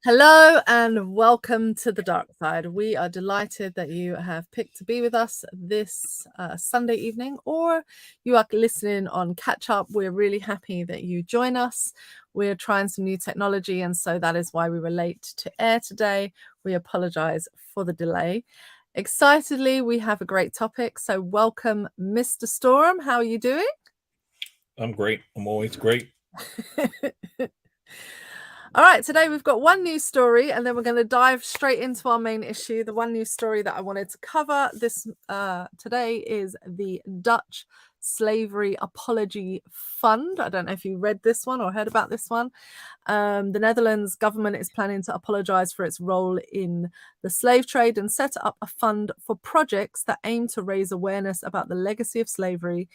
Hello and welcome to the Dark Side. We are delighted that you have picked to be with us this Sunday evening, or you are listening on catch up. We're really happy that you join us. We're trying some new technology, and so that is why we were late to air today. We apologize for the delay. Excitedly, we have a great topic. So welcome, Mr. Storm. How are you doing? I'm great. I'm always great. All right, today we've got one news story, and then we're going to dive straight into our main issue. The one news story that I wanted to cover this today is the Dutch Slavery Apology Fund. I don't know if you read this one or heard about this one. The Netherlands government is planning to apologize for its role in the slave trade and set up a fund for projects that aim to raise awareness about the legacy of slavery.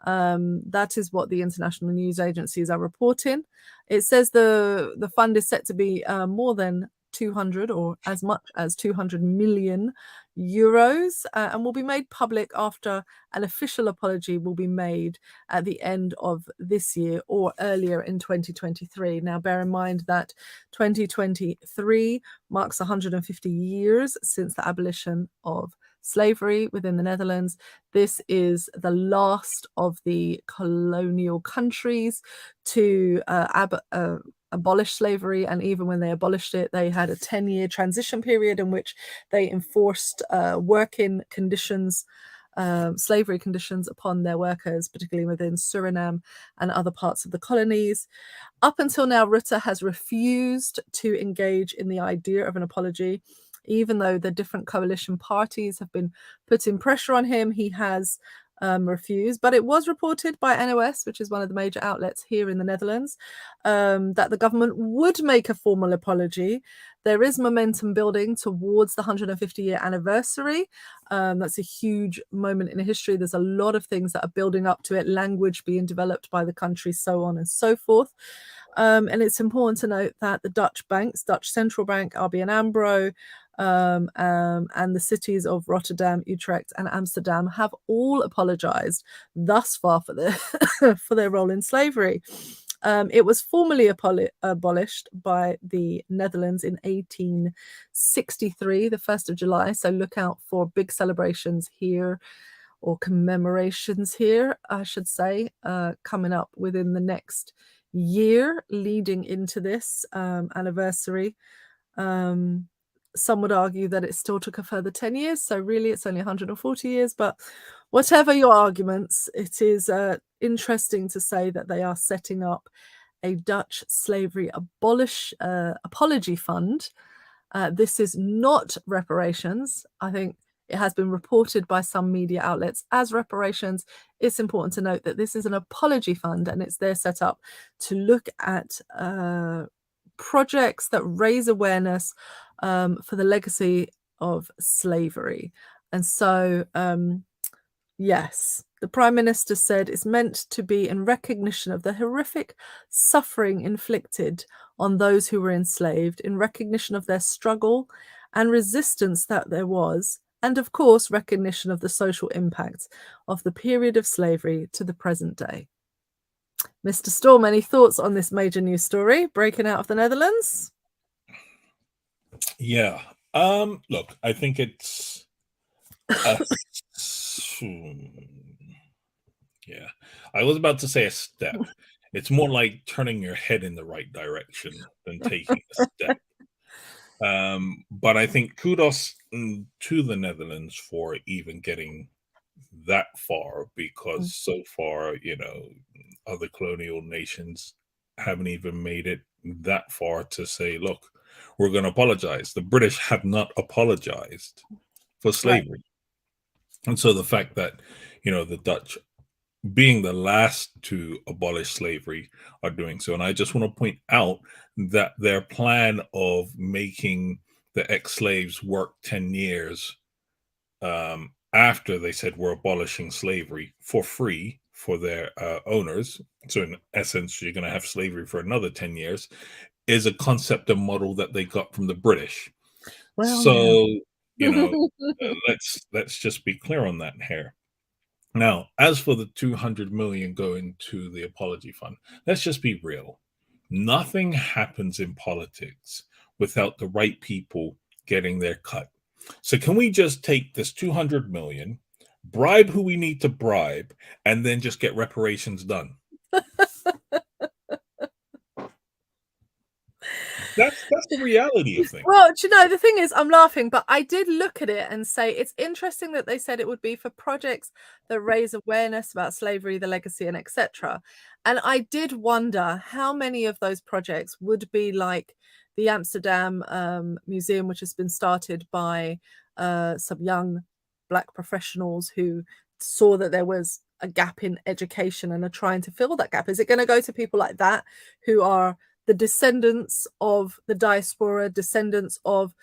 That is what the international news agencies are reporting. It says the fund is set to be more than 200 or as much as 200 million euros and will be made public after an official apology will be made at the end of this year or earlier in 2023. Now, bear in mind that 2023 marks 150 years since the abolition of slavery within the Netherlands. This is the last of the colonial countries to abolish slavery, and even when they abolished it, they had a 10-year transition period in which they enforced working conditions, slavery conditions upon their workers, particularly within Suriname and other parts of the colonies. Up until now, Rutte has refused to engage in the idea of an apology. Even though the different coalition parties have been putting pressure on him, he has refused. But it was reported by NOS, which is one of the major outlets here in the Netherlands, that the government would make a formal apology. There is momentum building towards the 150-year anniversary. That's a huge moment in history. There's a lot of things that are building up to it, language being developed by the country, so on and so forth. And it's important to note that the Dutch banks, Dutch Central Bank, ABN AMRO, and the cities of Rotterdam, Utrecht, and Amsterdam have all apologized thus far for their for their role in slavery. It was formally abolished by the Netherlands in 1863, the 1st of July. So look out for big celebrations here, or commemorations here, I should say, coming up within the next year leading into this anniversary. Some would argue that it still took a further 10 years, so really it's only 140 years, but whatever your arguments, it is interesting to say that they are setting up a Dutch slavery apology fund. This is not reparations. I think it has been reported by some media outlets as reparations. It's important to note that this is an apology fund, and it's there set up to look at projects that raise awareness for the legacy of slavery. And so, yes, the Prime Minister said it's meant to be in recognition of the horrific suffering inflicted on those who were enslaved, in recognition of their struggle and resistance that there was, and of course, recognition of the social impact of the period of slavery to the present day. Mr. Storm, any thoughts on this major news story breaking out of the Netherlands? Yeah. Look, I think it's yeah. I was about to say a step. It's more like turning your head in the right direction than taking a step. But I think kudos to the Netherlands for even getting that far, because so far, other colonial nations haven't even made it that far to say, look, we're going to apologize. The British have not apologized for slavery. Right. And so the fact that, the Dutch, being the last to abolish slavery, are doing so. And I just want to point out that their plan of making the ex-slaves work 10 years after they said we're abolishing slavery for free for their owners, so in essence you're going to have slavery for another 10 years, is a concept and model that they got from the British. Well, so let's just be clear on that here. Now, as for the 200 million going to the apology fund, let's just be real. Nothing happens in politics without the right people getting their cut. So can we just take this 200 million, bribe who we need to bribe, and then just get reparations done? That's the reality of things. Well, do you know, the thing is, I'm laughing, but I did look at it and say it's interesting that they said it would be for projects that raise awareness about slavery, the legacy, and etc. And I did wonder how many of those projects would be like the Amsterdam Museum, which has been started by some young Black professionals who saw that there was a gap in education and are trying to fill that gap. Is it going to go to people like that who are the descendants of the diaspora, descendants of,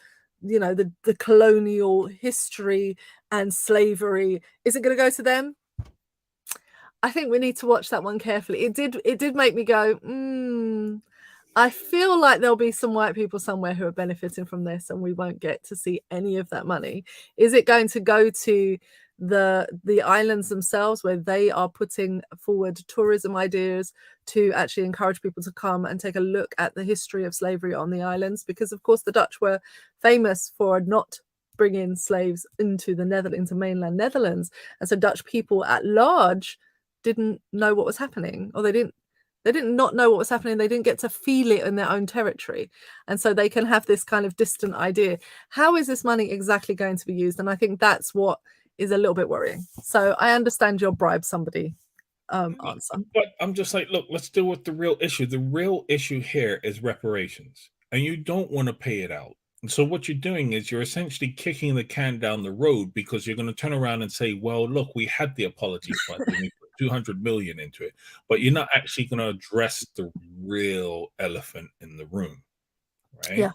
you know, the colonial history and slavery? Is it going to go to them? I think we need to watch that one carefully. It did make me go, I feel like there'll be some white people somewhere who are benefiting from this and we won't get to see any of that money. Is it going to go to the islands themselves, where they are putting forward tourism ideas to actually encourage people to come and take a look at the history of slavery on the islands? Because of course the Dutch were famous for not bringing slaves into the Netherlands, into mainland Netherlands, and so Dutch people at large didn't know what was happening, or they didn't not know what was happening. They didn't get to feel it in their own territory. And so they can have this kind of distant idea. How is this money exactly going to be used? And I think that's what is a little bit worrying. So I understand your bribe somebody answer. But I'm just like, look, let's deal with the real issue. The real issue here is reparations, and you don't want to pay it out. And so what you're doing is you're essentially kicking the can down the road, because you're going to turn around and say, well, look, we had the apology fund and we put 200 million into it, but you're not actually going to address the real elephant in the room, right? Yeah.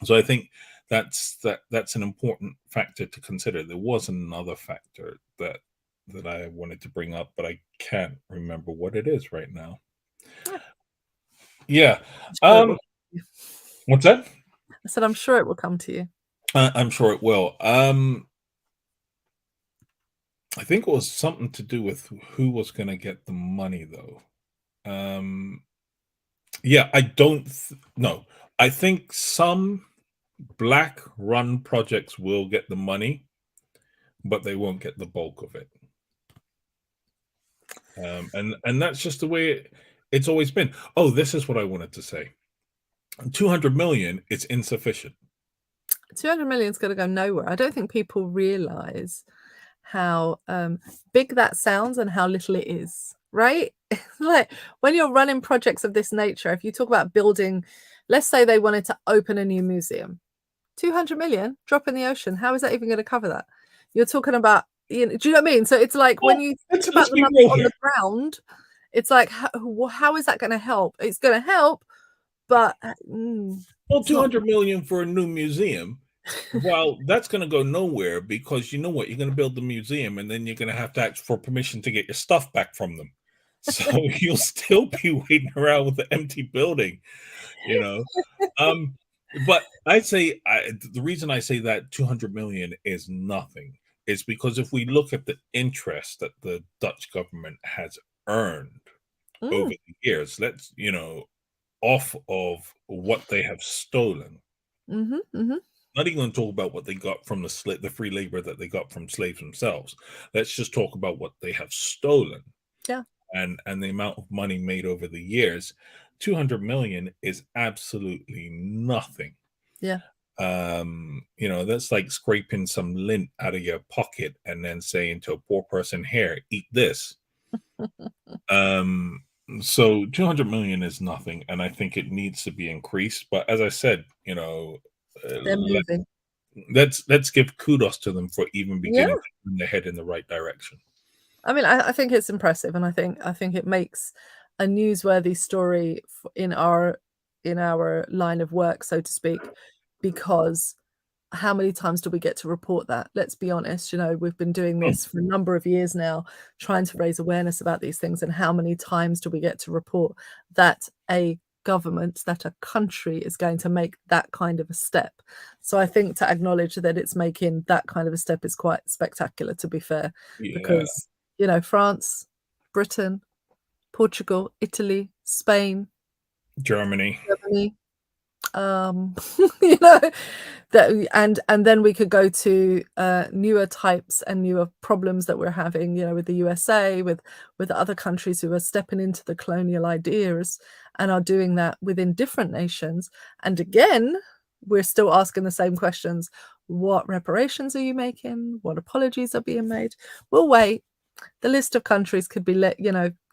So I think that's an important factor to consider. There was another factor that I wanted to bring up, but I can't remember what it is right now. Yeah. What's that? I said, I'm sure it will come to you. I'm sure it will. I think it was something to do with who was going to get the money, though. Yeah, I don't know. I think some Black-run projects will get the money, but they won't get the bulk of it. And that's just the way it's always been. Oh, this is what I wanted to say. 200 million is insufficient. 200 million is going to go nowhere. I don't think people realize how big that sounds and how little it is, right? Like when you're running projects of this nature, if you talk about building, let's say they wanted to open a new museum, 200 million drop in the ocean. How is that even going to cover that? You're talking about, you know, do you know what I mean? So it's like when you think about the number on the ground, it's like, how is that going to help? It's going to help, but well, 200 million for a new museum, well, that's going to go nowhere, because you know what, you're going to build the museum and then you're going to have to ask for permission to get your stuff back from them. So you'll still be waiting around with the empty building, you know. But I'd say the reason I say that 200 million is nothing is because if we look at the interest that the Dutch government has earned over the years, let's, you know, off of what they have stolen. Not even going to talk about what they got from the free labor that they got from slaves themselves. Let's just talk about what they have stolen. Yeah. And the amount of money made over the years. 200 million is absolutely nothing. Yeah. You know, that's like scraping some lint out of your pocket and then saying to a poor person, here, eat this. So 200 million is nothing, and I think it needs to be increased. But as I said, you know, they're moving. Let's give kudos to them for even beginning to turn their head in the right direction. I mean, I think it's impressive, and I think it makes a newsworthy story in our line of work, so to speak, because how many times do we get to report that? Let's be honest, you know, we've been doing this for a number of years now, trying to raise awareness about these things, and how many times do we get to report that a government, that a country is going to make that kind of a step? So I think to acknowledge that it's making that kind of a step is quite spectacular, to be fair, because, you know, France, Britain, Portugal, Italy, Spain, Germany, you know, that, and then we could go to newer types and newer problems that we're having, you know, with the USA, with other countries who are stepping into the colonial ideas and are doing that within different nations. And again, we're still asking the same questions. What reparations are you making? What apologies are being made? We'll wait. The list of countries could be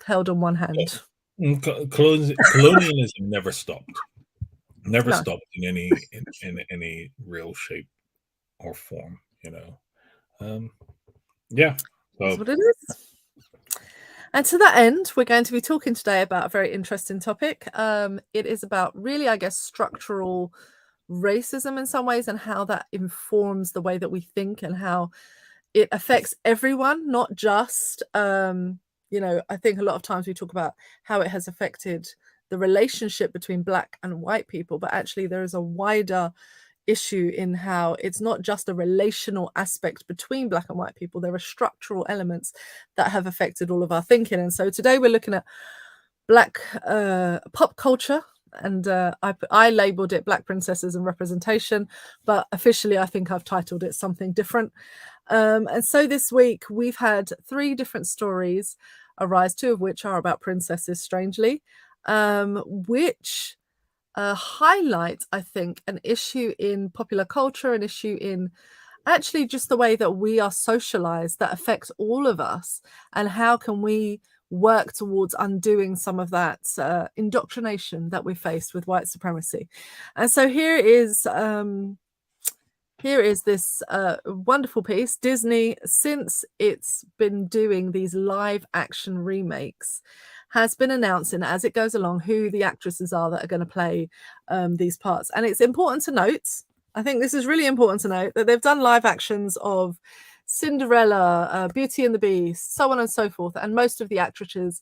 held on one hand. Colonialism never stopped. Never No, stopped in any real shape or form, you know. Yeah. that's So what it is. And to that end, we're going to be talking today about a very interesting topic. It is about really, I guess, structural racism in some ways and how that informs the way that we think and how it affects everyone, not just, I think a lot of times we talk about how it has affected the relationship between Black and white people, but actually there is a wider issue in how it's not just a relational aspect between Black and white people. There are structural elements that have affected all of our thinking. And so today we're looking at Black pop culture, and I labeled it Black Princesses and Representation, but officially I think I've titled it something different. And so this week we've had 3 different stories arise, 2 of which are about princesses, strangely, which highlight, I think, an issue in popular culture, an issue in actually just the way that we are socialized that affects all of us, and how can we work towards undoing some of that indoctrination that we face with white supremacy. And so here is this wonderful piece. Disney, since it's been doing these live action remakes, has been announcing as it goes along who the actresses are that are going to play these parts. And it's important to note, I think this is really important to note, that they've done live actions of Cinderella, Beauty and the Beast, so on and so forth. And most of the actresses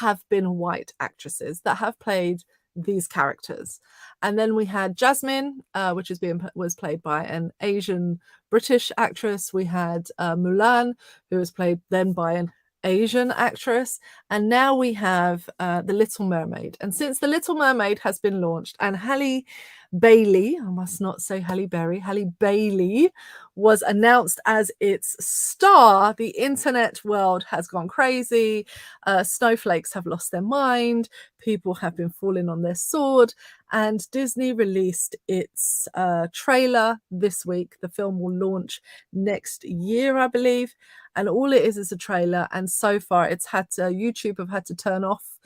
have been white actresses that have played these characters. And then we had Jasmine, which was played by an Asian British actress. We had Mulan, who was played then by an Asian actress. And now we have The Little Mermaid. And since The Little Mermaid has been launched, and Halle Bailey, I must not say Halle Berry, Halle Bailey was announced as its star, the internet world has gone crazy. Snowflakes have lost their mind. People have been falling on their sword. And Disney released its trailer this week. The film will launch next year, I believe. And all it is a trailer. And so far, YouTube have had to turn off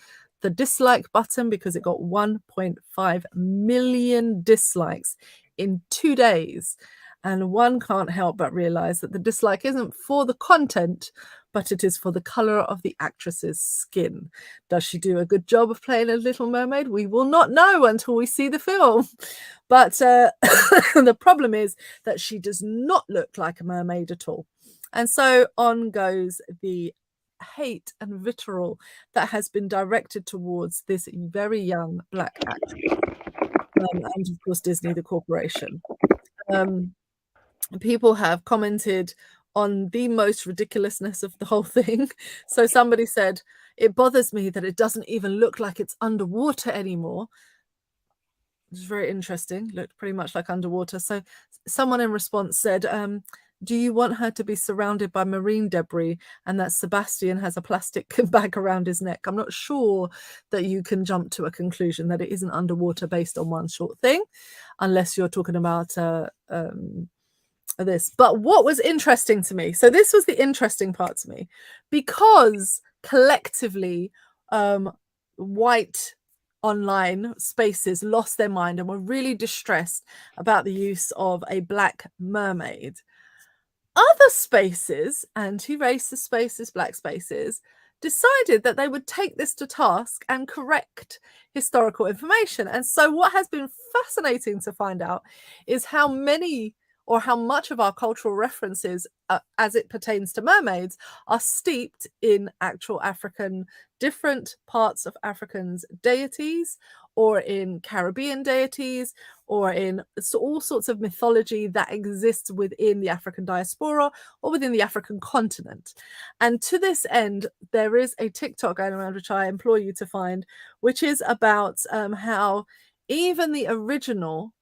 the dislike button because it got 1.5 million dislikes in 2 days. And one can't help but realize that the dislike isn't for the content, but it is for the color of the actress's skin. Does she do a good job of playing a Little Mermaid? We will not know until we see the film. But the problem is that she does not look like a mermaid at all. And so on goes the hate and vitriol that has been directed towards this very young Black actress, and of course Disney, the corporation. People have commented on the most ridiculousness of the whole thing. So somebody said, it bothers me that it doesn't even look like it's underwater anymore. It's very interesting. Looked pretty much like underwater. So someone in response said, do you want her to be surrounded by marine debris and that Sebastian has a plastic bag around his neck? I'm not sure that you can jump to a conclusion that it isn't underwater based on one short thing, unless you're talking about this. But what was interesting to me, so this was the interesting part to me, because collectively white online spaces lost their mind and were really distressed about the use of a Black mermaid. Other spaces, anti-racist spaces, Black spaces, decided that they would take this to task and correct historical information. And so what has been fascinating to find out is how many or how much of our cultural references as it pertains to mermaids are steeped in actual different parts of Africans' deities, or in Caribbean deities, or in all sorts of mythology that exists within the African diaspora or within the African continent. And to this end, there is a TikTok going around, which I implore you to find, which is about how even the original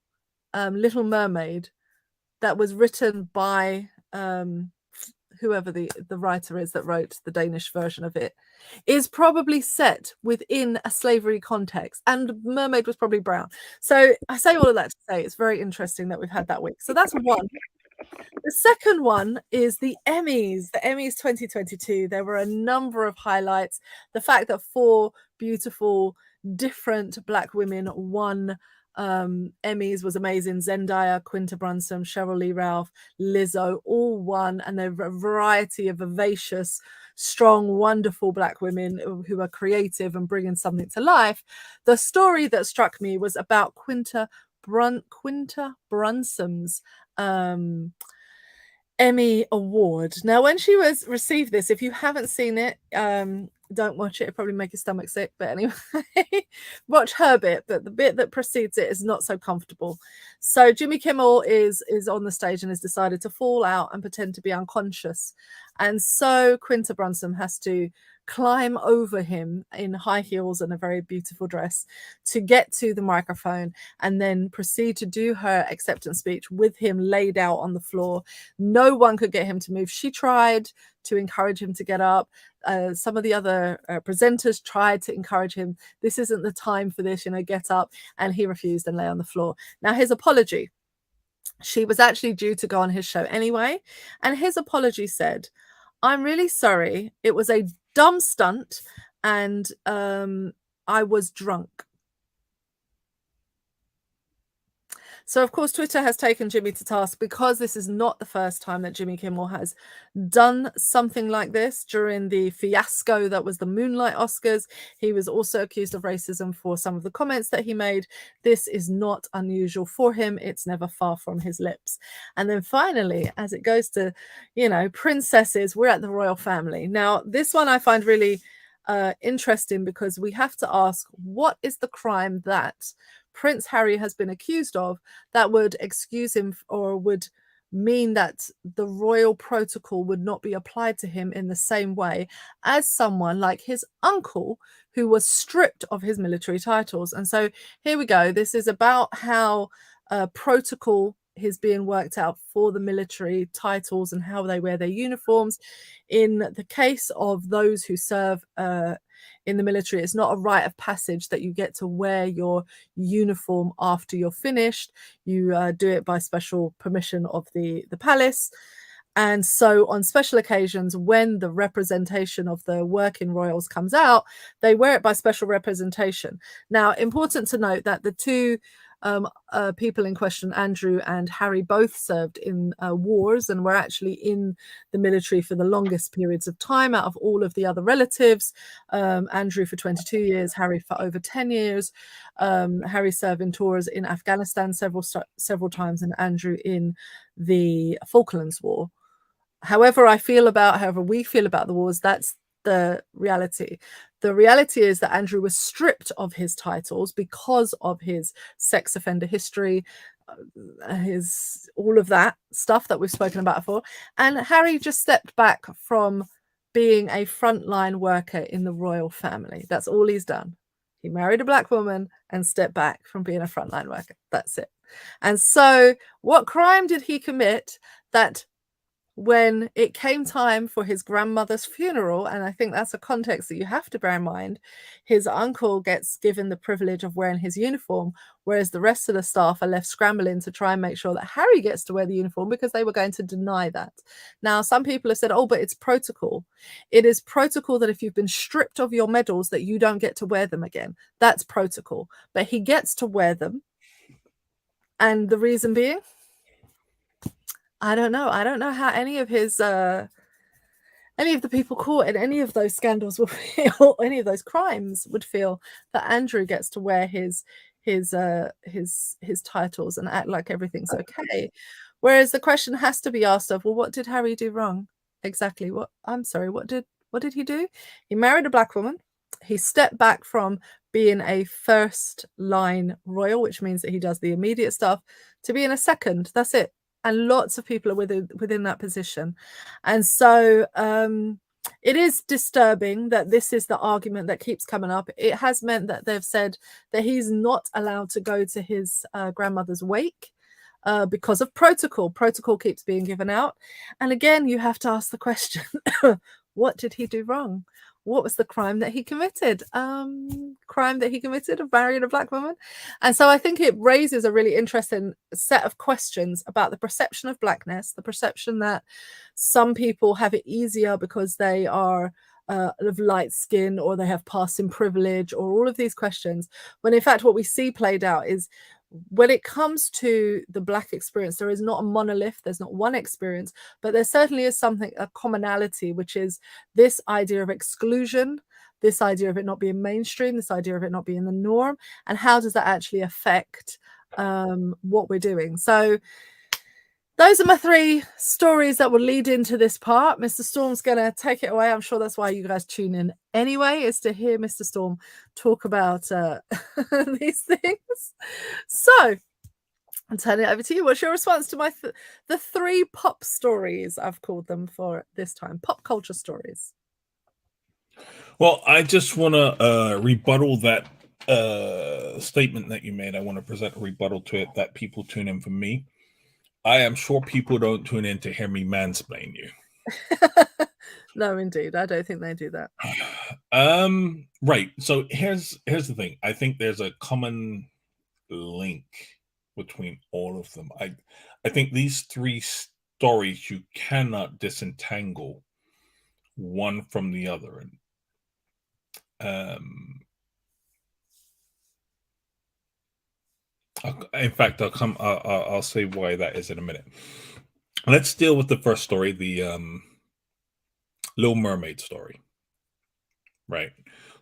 Little Mermaid that was written by whoever the writer is that wrote the Danish version of it, is probably set within a slavery context, and Mermaid was probably brown. So I say all of that to say it's very interesting that we've had that week. So that's one. The second one is the Emmys 2022. There were a number of highlights. The fact that 4 beautiful, different Black women won Emmys was amazing. Zendaya, Quinta Brunson, Cheryl Lee Ralph, Lizzo, all won, and there were a variety of vivacious, strong, wonderful Black women who are creative and bringing something to life. The story that struck me was about Quinta Brunson's Emmy Award. Now, when she was received this, if you haven't seen it, don't watch it. It'll probably make your stomach sick. But anyway, watch her bit. But the bit that precedes it is not so comfortable. So Jimmy Kimmel is on the stage and has decided to fall out and pretend to be unconscious. And so Quinta Brunson has to climb over him in high heels and a very beautiful dress to get to the microphone and then proceed to do her acceptance speech with him laid out on the floor. No one could get him to move. She tried to encourage him to get up. Some of the other presenters tried to encourage him. This isn't the time for this, get up. And he refused and lay on the floor. Now, his apology. She was actually due to go on his show anyway. And his apology said, "I'm really sorry. It was a dumb stunt and I was drunk." So, of course, Twitter has taken Jimmy to task because this is not the first time that Jimmy Kimmel has done something like this. During the fiasco that was the Moonlight Oscars, he was also accused of racism for some of the comments that he made. This is not unusual for him. It's never far from his lips. And then finally, as it goes to, princesses, we're at the royal family. Now, this one I find really interesting because we have to ask, what is the crime that Prince Harry has been accused of that would excuse him or would mean that the royal protocol would not be applied to him in the same way as someone like his uncle, who was stripped of his military titles? And so here we go. This is about how protocol is being worked out for the military titles and how they wear their uniforms. In the case of those who serve in the military, it's not a rite of passage that you get to wear your uniform after you're finished. You do it by special permission of the palace. And so on special occasions, when the representation of the working royals comes out, they wear it by special representation. Now, important to note that the two people in question, Andrew and Harry, both served in wars and were actually in the military for the longest periods of time out of all of the other relatives. Andrew for 22 years, Harry for over 10 years. Harry served in tours in Afghanistan several times, and Andrew in the Falklands War. However we feel about the wars, that's the reality. The reality is that Andrew was stripped of his titles because of his sex offender history, his all of that stuff that we've spoken about before. And Harry just stepped back from being a frontline worker in the royal family. That's all he's done. He married a Black woman and stepped back from being a frontline worker. That's it. And so what crime did he commit that when it came time for his grandmother's funeral, and I think that's a context that you have to bear in mind, his uncle gets given the privilege of wearing his uniform, whereas the rest of the staff are left scrambling to try and make sure that Harry gets to wear the uniform because they were going to deny that. Now, some people have said, oh, but it's protocol. It is protocol that if you've been stripped of your medals that you don't get to wear them again. That's protocol. But he gets to wear them. And the reason being? I don't know. I don't know how any of the people caught in any of those scandals would feel, any of those crimes would feel that Andrew gets to wear his titles and act like everything's okay. Whereas the question has to be asked of, well, what did Harry do wrong? Exactly. What did he do? He married a Black woman. He stepped back from being a first line royal, which means that he does the immediate stuff, to being a second. That's it. And lots of people are within that position. And so it is disturbing that this is the argument that keeps coming up. It has meant that they've said that he's not allowed to go to his grandmother's wake because of protocol. Protocol keeps being given out. And again, you have to ask the question, what did he do wrong? What was the crime that he committed? Crime that he committed of marrying a black woman. And so I think it raises a really interesting set of questions about the perception of blackness, the perception that some people have it easier because they are of light skin or they have passing privilege or all of these questions. When in fact, what we see played out is when it comes to the black experience, there is not a monolith, there's not one experience, but there certainly is something, a commonality, which is this idea of exclusion, this idea of it not being mainstream, this idea of it not being the norm, and how does that actually affect what we're doing. So those are my 3 stories that will lead into this part. Mr. Storm's going to take it away. I'm sure that's why you guys tune in anyway, is to hear Mr. Storm talk about these things. So I'm turning it over to you. What's your response to the 3 pop stories I've called them for this time? Pop culture stories. Well, I just want to rebuttal that statement that you made. I want to present a rebuttal to it that people tune in for me. I am sure people don't tune in to hear me mansplain you. No, indeed. I don't think they do that. Right. So here's the thing. I think there's a common link between all of them. I think these 3 stories you cannot disentangle one from the other. In fact, I'll say why that is in a minute. Let's deal with the first story, the Little Mermaid story. Right.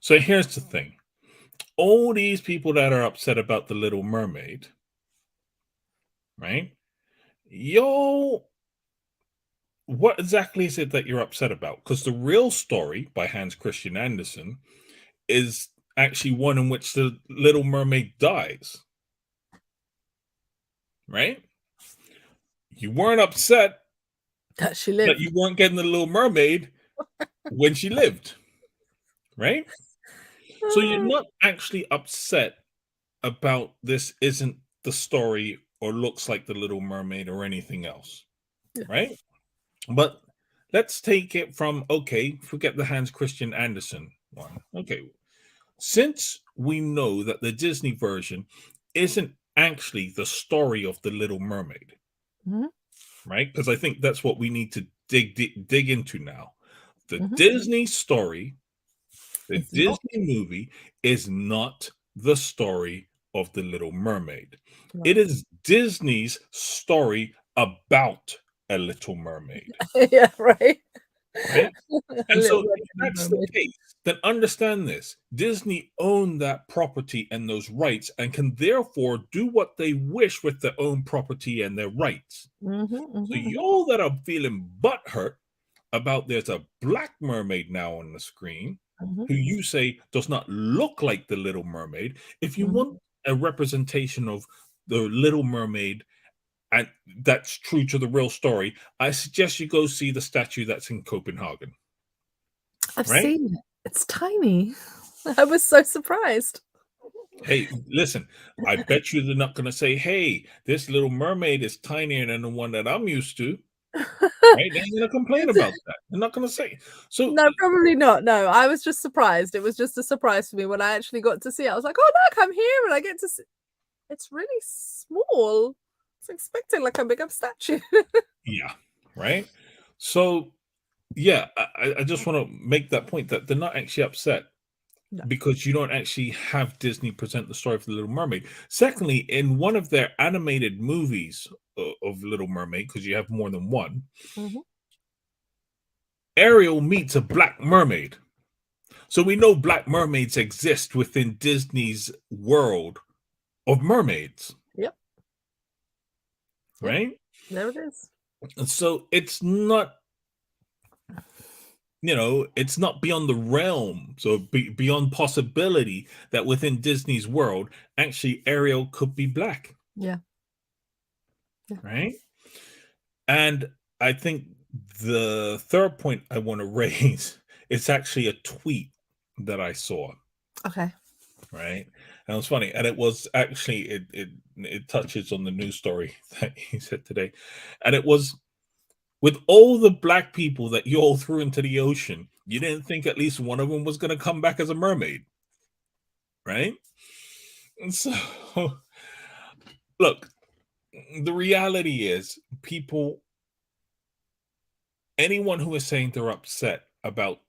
So here's the thing. All these people that are upset about the Little Mermaid, right? What exactly is it that you're upset about? Because the real story by Hans Christian Andersen is actually one in which the Little Mermaid dies. Right? You weren't upset that she lived. That you weren't getting the Little Mermaid when she lived. Right? So you're not actually upset about this isn't the story or looks like the Little Mermaid or anything else. Yeah. Right? But let's take it from, okay, forget the Hans Christian Andersen one. Okay. Since we know that the Disney version isn't actually the story of the Little Mermaid, right? Because I think that's what we need to dig into now. The Disney story, the Disney movie is not the story of the Little Mermaid. No. It is Disney's story about a Little Mermaid. Yeah, right. Right? And so if that's the case, then understand this. Disney own that property and those rights and can therefore do what they wish with their own property and their rights. So y'all that are feeling butthurt about there's a black mermaid now on the screen who you say does not look like the Little Mermaid, if you want a representation of the Little Mermaid and that's true to the real story, I suggest you go see the statue that's in Copenhagen. I've seen it. It's tiny. I was so surprised. Hey, listen, I bet you they're not going to say, hey, this Little Mermaid is tinier than the one that I'm used to. Right? They're going to complain about that. They're not going to say. So no, probably not. No, I was just surprised. It was just a surprise for me when I actually got to see it. I was like, oh, look, I'm here and I get to see. It's really small. I was expecting like a big up statue. Yeah, right? So, yeah, I just want to make that point that they're not actually upset. No. Because you don't actually have Disney present the story of the Little Mermaid. Secondly, in one of their animated movies of Little Mermaid, because you have more than one, Ariel meets a black mermaid. So we know black mermaids exist within Disney's world of mermaids. Yep. Right? There it is. And so it's not, it's not beyond the realm, so beyond possibility that within Disney's world, actually Ariel could be black. Yeah. Right? And I think the third point I want to raise It's actually a tweet that I saw, Okay. right? And it was funny, and it was actually it touches on the news story that he said today, and it was, with all the black people that you all threw into the ocean, you didn't think at least one of them was going to come back as a mermaid, right? And so, look, the reality is, people, anyone who is saying they're upset about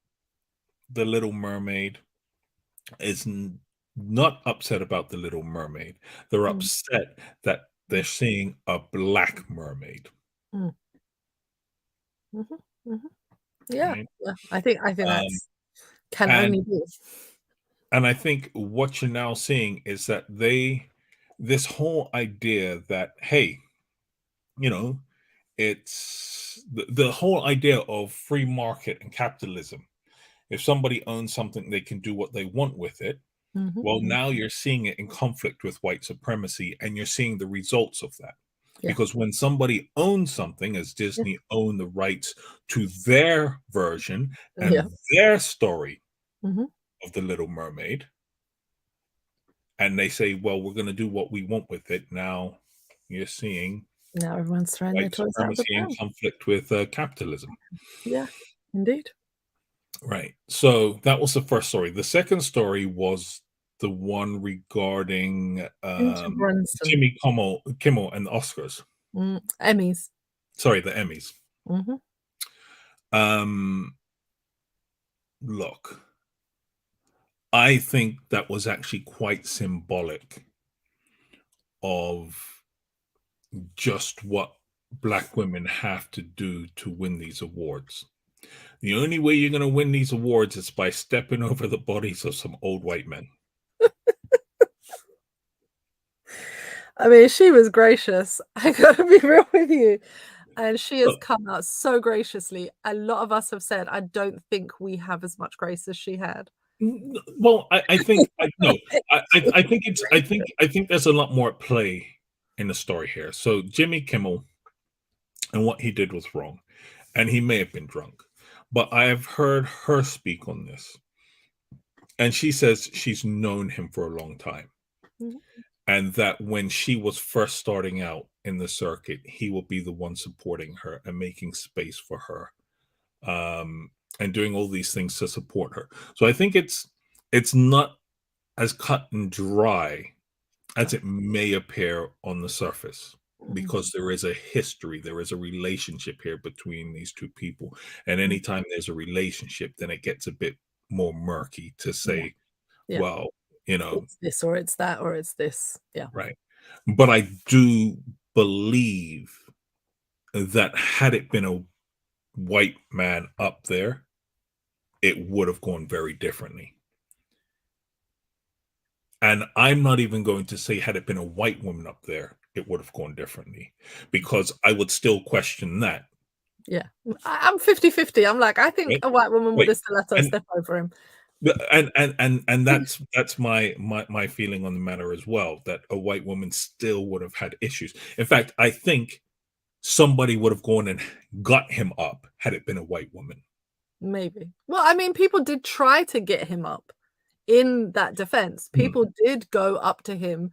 the Little Mermaid is not upset about the Little Mermaid. They're Mm, upset that they're mm, seeing a black mermaid, mm. Mhm, mhm. Yeah, right? yeah. I think Um, that's can and only be. and I think what you're now seeing is that this whole idea that, hey, you know, it's the whole idea of free market and capitalism. If somebody owns something, they can do what they want with it. Mhm, Well, mm. now you're seeing it in conflict with white supremacy, and you're seeing the results of that. Yeah, Because when somebody owns something, as yeah, Disney owned the rights to their version yeah. and their story Mhm. of the Little Mermaid, and they say, well, we're going to do what we want with it, now you're seeing Now everyone's throwing their white toys out of the supremacy in pram. conflict with capitalism. Yeah, indeed. Right. So that was the first story. The second story was the one regarding Ginger Brunson. Jimmy Kimmel and the Oscars. Emmys. Sorry, the Emmys. Mhm. Um, Look, I think that was actually quite symbolic of just what black women have to do to win these awards. The only way you're going to win these awards is by stepping over the bodies of some old white men. I mean, she was gracious. I gotta be real with you. And she has Look, come out so graciously. A lot of us have said, I don't think we have as much grace as she had. well, I think I no, I think it's I think there's a lot more at play in the story here. So Jimmy Kimmel and what he did was wrong, and he may have been drunk, but I have heard her speak on this, and she says she's known him for a long time, Mhm. and that when she was first starting out in the circuit, he will be the one supporting her and making space for her, and doing all these things to support her. So I think it's not as cut and dry as it may appear on the surface, Mhm. because there is a history, there is a relationship here between these two people. And Mhm. anytime there's a relationship, then it gets a bit more murky to Yeah, say, yeah. well, you know, It's this or it's that or it's this. Yeah. right. But I do believe that had it been a white man up there, it would have gone very differently. And I'm not even going to say, had it been a white woman up there, it would have gone differently, because I would still question that. Yeah. I'm 50-50. I'm like, I think Right? a white woman would Right. have still let her And step over him. and that's my feeling on the matter as well, that a white woman still would have had issues. In fact, I think somebody would have gone and got him up had it been a white woman. Maybe. Well, I mean, people did try to get him up in that defense. Mm, People did go up to him.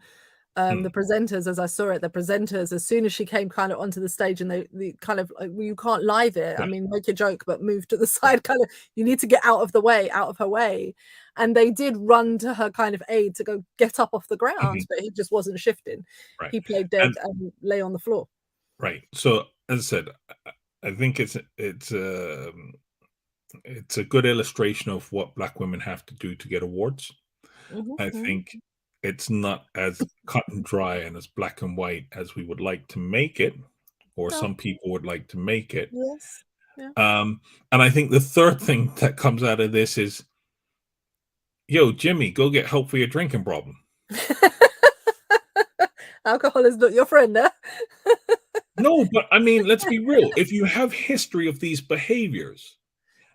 The mm, presenters, as I saw it, the presenters, as soon as she came kind of onto the stage and they kind of like, well, you can't lie there. I yeah, mean, make a joke, but move to the right. side, kind of, you need to get out of the way, out of her way. And they did run to her kind of aid to go get up off the ground, Mhm, but he just wasn't shifting. right. He played dead And and lay on the floor. right. So as I said, I think it's a good illustration of what black women have to do to get awards. Mhm, I mhm. think it's not as cut and dry and as black and white as we would like to make it, or No, some people would like to make it. yes. Yeah. Um, and I think the third thing that comes out of this is, yo, Jimmy, go get help for your drinking problem. Alcohol is not your friend, eh? No, but I mean, let's be real. If you have history of these behaviors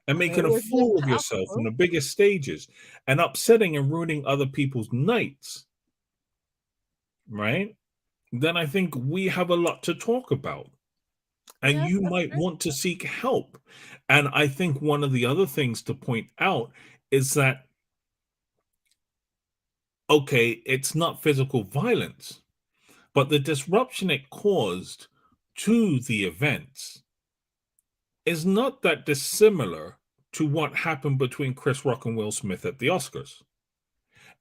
and I mean, making a always linked fool to of yourself on alcohol. the biggest stages and upsetting and ruining other people's nights, right? Then I think we have a lot to talk about. and Yeah, you that's might true. want to seek help. And I think one of the other things to point out is that, okay, it's not physical violence, but the disruption it caused to the events is not that dissimilar to what happened between Chris Rock and Will Smith at the Oscars.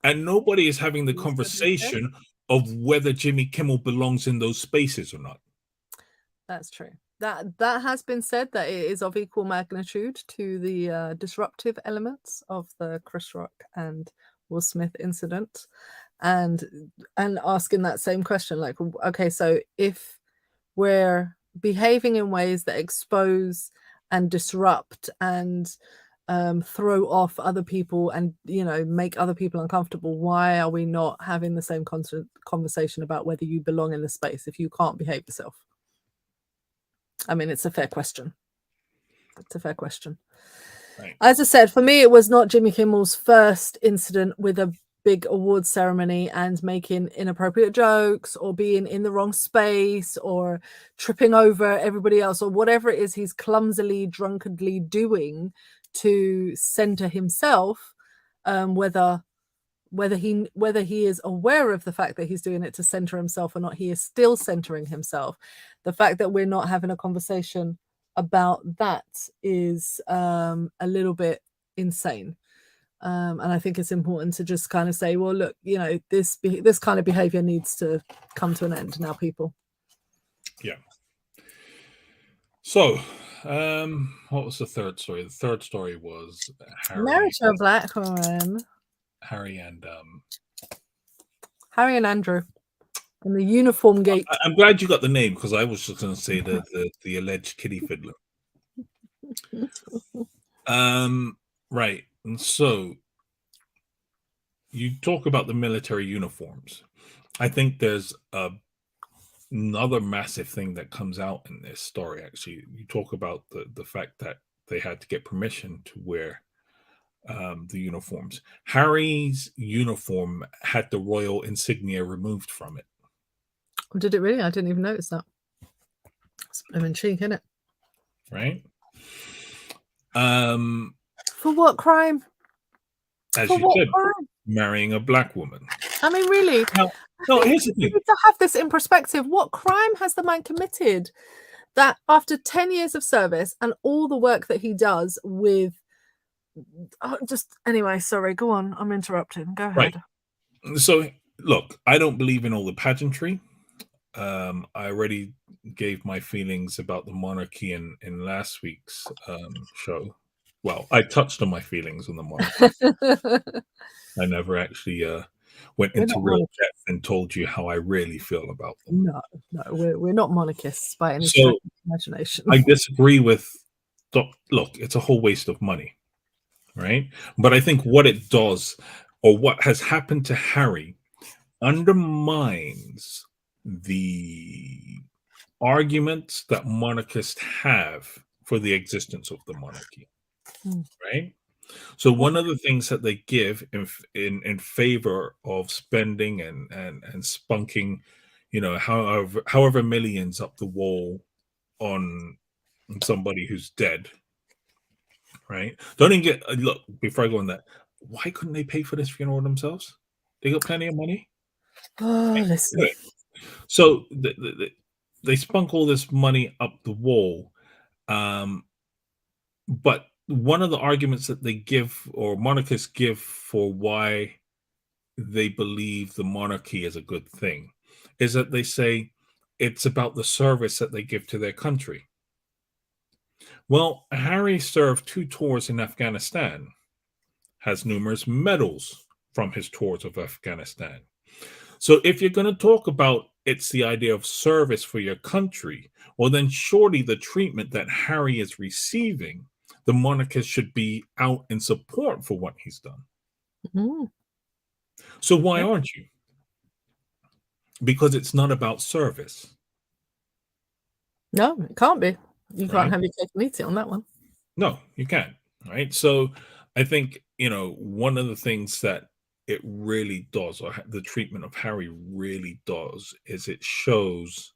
And nobody is having the You said they did. conversation of whether Jimmy Kimmel belongs in those spaces or not. That's true. That has been said that it is of equal magnitude to the disruptive elements of the Chris Rock and Will Smith incident, and asking that same question, like, okay, so if we're behaving in ways that expose and disrupt and throw off other people and make other people uncomfortable, why are we not having the same conversation about whether you belong in the space if you can't behave yourself? I mean, it's a fair question. It's a fair question. Right. As I said, for me, it was not Jimmy Kimmel's first incident with a big awards ceremony and making inappropriate jokes or being in the wrong space or tripping over everybody else or whatever it is he's clumsily, drunkenly doing to center himself, whether he is aware of the fact that he's doing it to center himself or not, he is still centering himself. The fact that we're not having a conversation about that is a little bit insane. And I think it's important to just kind of say, well, look, this kind of behavior needs to come to an end now, people. Yeah. So, what was the third story? The third story was Married to a black woman. Harry and Andrew and the uniform gate. I'm glad you got the name because I was just going to say the alleged kitty fiddler. Right. And so you talk about the military uniforms. I think there's another massive thing that comes out in this story. Actually, you talk about the fact that they had to get permission to wear the uniforms. Harry's uniform had the royal insignia removed from it. Did it really? I didn't even notice that. It's blooming cheek, isn't it? Right. For what crime? As For you what said, crime? marrying a black woman. I mean, really? Now, no, here's the We thing. need to have this in perspective. What crime has the man committed that after 10 years of service and all the work that he does with anyway, sorry, go on. I'm interrupting. Go ahead. Right. So, look, I don't believe in all the pageantry. I already gave my feelings about the monarchy in last week's show. Well, I touched on my feelings on the monarchy. I never actually went into real depth and told you how I really feel about them. No, we're not monarchists by any So, stretch of imagination. I disagree with. Look, it's a whole waste of money, right? But I think what it does, or what has happened to Harry, undermines the arguments that monarchists have for the existence of the monarchy, right? So one of the things that they give in favor of spending and spunking, however millions up the wall on somebody who's dead, right? Don't even get look before I go on that. Why couldn't they pay for this funeral themselves? They got plenty of money. Oh, listen. So they spunk all this money up the wall, but one of the arguments that they give or monarchists give for why they believe the monarchy is a good thing is that they say it's about the service that they give to their country. Well, Harry served 2 tours in Afghanistan, has numerous medals from his tours of Afghanistan. So if you're going to talk about it's the idea of service for your country, well, then surely the treatment that Harry is receiving, the monarchist should be out in support for what he's done. Mm. So why aren't you? Because it's not about service. No, it can't be. You can't have your cake and eat it on that one. No, you can't. Right. So I think, one of the things that it really does, or the treatment of Harry really does, is it shows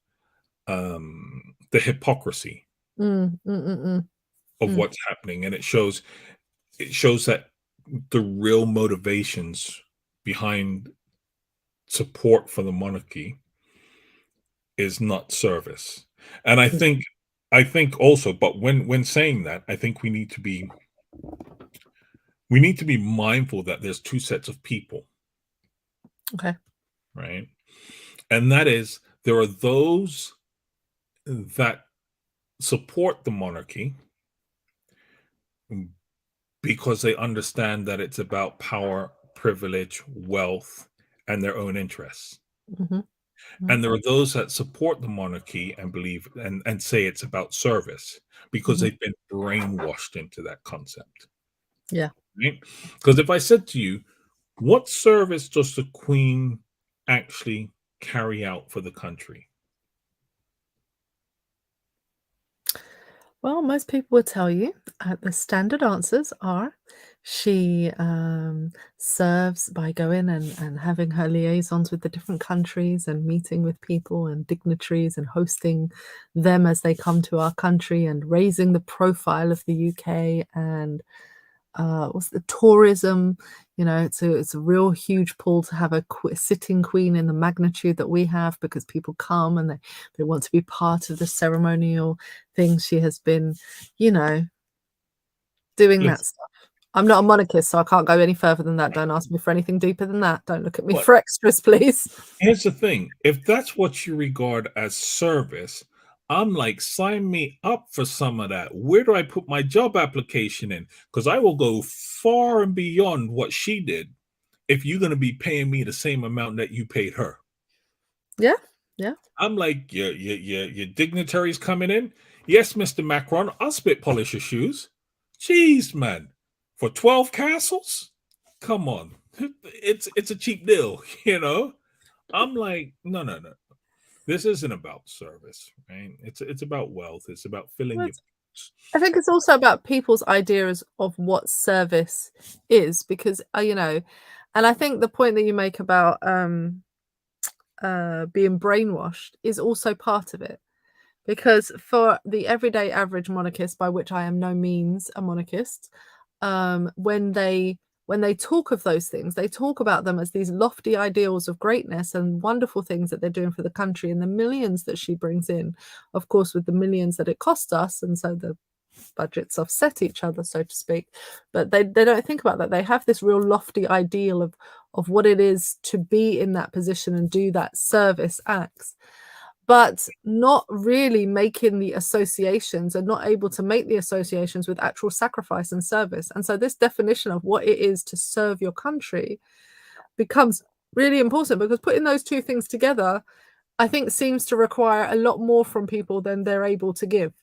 the hypocrisy Mm, mm, mm, mm, of mm. what's happening, and it shows that the real motivations behind support for the monarchy is not service. And I Mm. think I think also, but when saying that, I think we need to be mindful that there's two sets of people, Okay. right? And that is there are those that support the monarchy because they understand that it's about power, privilege, wealth, and their own interests. Hmm. And there are those that support the monarchy and believe and say it's about service because Hmm. they've been brainwashed into that concept. Yeah. Right? Because if I said to you, what service does the Queen actually carry out for the country? Well, most people would tell you the standard answers are she serves by going and having her liaisons with the different countries and meeting with people and dignitaries and hosting them as they come to our country and raising the profile of the UK and what's the tourism. It's a real huge pull to have a sitting queen in the magnitude that we have because people come and they want to be part of the ceremonial things. She has been, you know, doing that Listen, stuff. I'm not a monarchist, so I can't go any further than that. Don't ask me for anything deeper than that. Don't look at me but for extras, please. here's the thing, if that's what you regard as service, I'm like, sign me up for some of that. Where do I put my job application in? Because I will go far and beyond what she did if you're going to be paying me the same amount that you paid her. Yeah, yeah. I'm like, your dignitaries coming in. Yes, Mr. Macron, I'll spit polish your shoes. Jeez, man, for 12 castles? Come on, it's a cheap deal, you know. I'm like, no, no, no. This isn't about service, right? It's about wealth. It's about filling Well, your pockets. I think it's also about people's ideas of what service is because and I think the point that you make about being brainwashed is also part of it. Because for the everyday average monarchist, by which I am no means a monarchist, when they talk of those things, they talk about them as these lofty ideals of greatness and wonderful things that they're doing for the country and the millions that she brings in, of course, with the millions that it costs us, and so the budgets offset each other, so to speak. But they don't think about that. They have this real lofty ideal of what it is to be in that position and do that service acts, but not really making the associations and not able to make the associations with actual sacrifice and service. And so this definition of what it is to serve your country becomes really important because putting those two things together, I think, seems to require a lot more from people than they're able to give.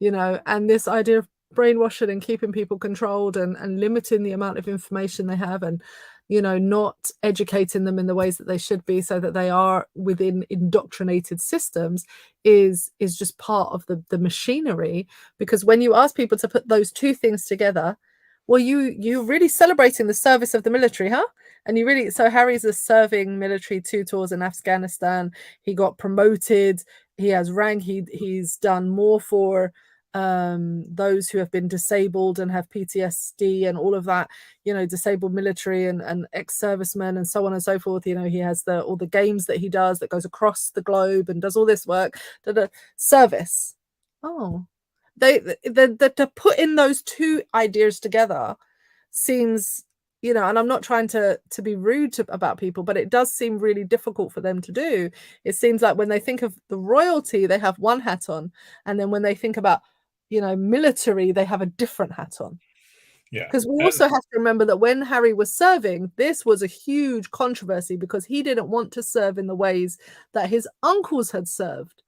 And this idea of brainwashing and keeping people controlled and limiting the amount of information they have and not educating them in the ways that they should be so that they are within indoctrinated systems is just part of the machinery. Because when you ask people to put those two things together, well, you're really celebrating the service of the military, huh? And so Harry's a serving military 2 tours in Afghanistan. He got promoted, he has rank, he's done more for those who have been disabled and have PTSD and all of that, disabled military and ex-servicemen and so on and so forth. He has all the games that he does that goes across the globe and does all this work. Service. Oh, to put in those two ideas together seems, and I'm not trying to be rude about people, but it does seem really difficult for them to do. It seems like when they think of the royalty, they have one hat on, and then when they think about military, they have a different hat on. Yeah, Because we and also have to remember that when Harry was serving, this was a huge controversy because he didn't want to serve in the ways that his uncles had served.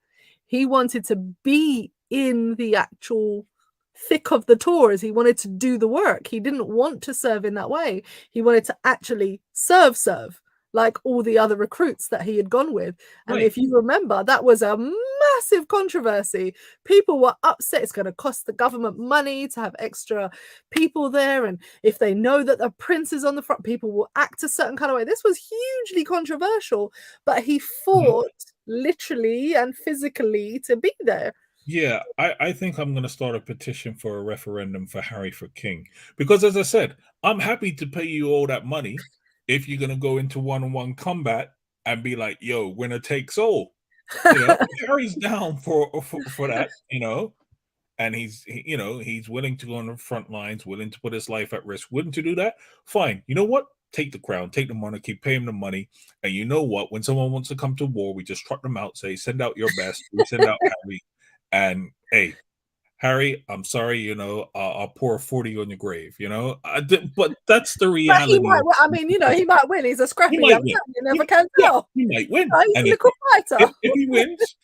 He wanted to be in the actual thick of the tours. He wanted to do the work. He didn't want to serve in that way. He wanted to actually serve like all the other recruits that he had gone with. And right. if you remember, that was a massive controversy. People were upset. It's going to cost the government money to have extra people there. And if they know that the prince is on the front, people will act a certain kind of way. This was hugely controversial, but he Mhm. fought literally and physically to be there. Yeah, I think I'm going to start a petition for a referendum for Harry for king because, as I said, I'm happy to pay you all that money if you're going to go into one-on-one combat and be like, "Yo, winner takes all." Harry's down for that, and he's willing to go on the front lines, willing to put his life at risk, willing to do that. Fine. You know what? Take the crown, take the monarchy, pay him the money, and you know what? When someone wants to come to war, we just trot them out, say, "Send out your best." We send out Harry. And hey, Harry, I'm sorry, I'll pour 40 on your grave, but that's the But he reality might, of I mean, he might win. He's a he scrappy might young win. man. You never can Yeah, tell. he might win. He's And a little fighter. if he wins,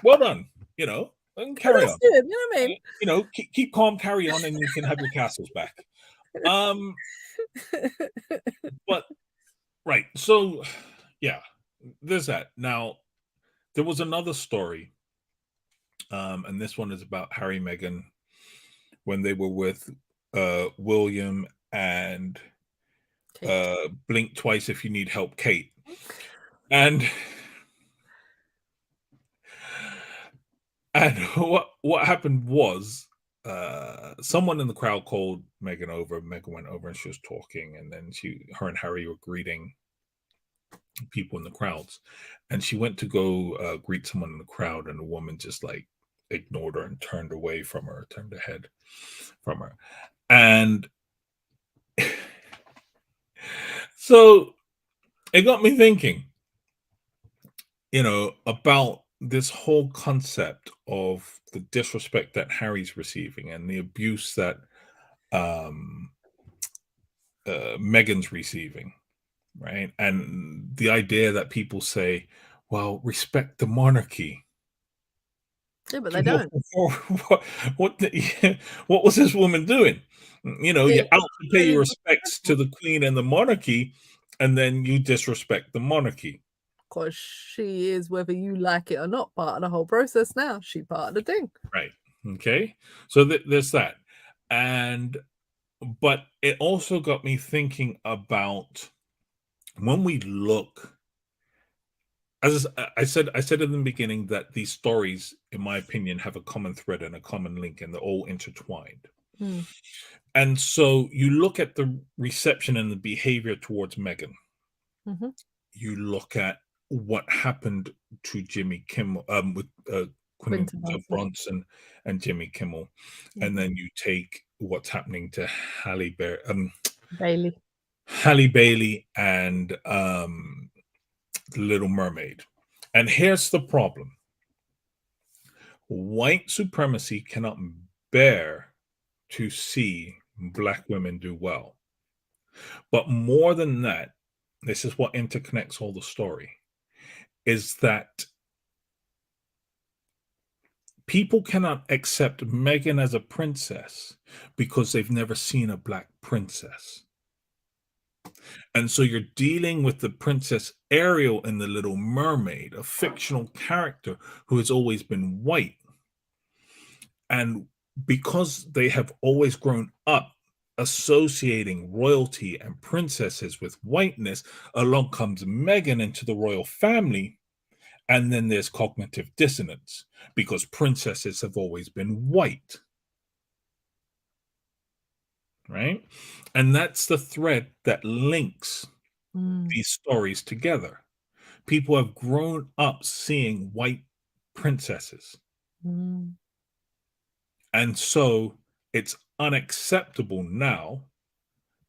well done, and But carry that's on. good. You know what I mean? Keep calm, carry on, and you can have your castles back. But right, so yeah, there's that. Now, there was another story, and this one is about Harry and Meghan when they were with William and blink twice if you need help, Kate. And what happened was someone in the crowd called Meghan over. Meghan went over and she was talking, and then her and Harry were greeting people in the crowds, and she went to go greet someone in the crowd, and the woman just like ignored her and turned away from her, turned her head from her, and so it got me thinking, about this whole concept of the disrespect that Harry's receiving and the abuse that um, Meghan's receiving, right? And the idea that people say, well, respect the monarchy. Yeah, but they don't. What, what was this woman doing? You're out to pay your respects to the queen and the monarchy, and then you disrespect the monarchy. Because she is, whether you like it or not, part of the whole process now. She part of the thing. Right. Okay. So there's that. But it also got me thinking about when we look, as I said in the beginning that these stories, in my opinion, have a common thread and a common link, and they're all intertwined. And so you look at the reception and the behavior towards Meghan. You look at what happened to Jimmy Kimmel with Quinton Bronson and Jimmy Kimmel, and then you take what's happening to Halle Bailey and The Little Mermaid. And here's the problem. White supremacy cannot bear to see Black women do well. But more than that, this is what interconnects all the story, is that people cannot accept Meghan as a princess because they've never seen a Black princess. And so you're dealing with the Princess Ariel in The Little Mermaid, a fictional character who has always been white. And because they have always grown up associating royalty and princesses with whiteness, along comes Meghan into the royal family. And then there's cognitive dissonance because princesses have always been white. Right? And that's the thread that links these stories together. People have grown up seeing white princesses. And so it's unacceptable now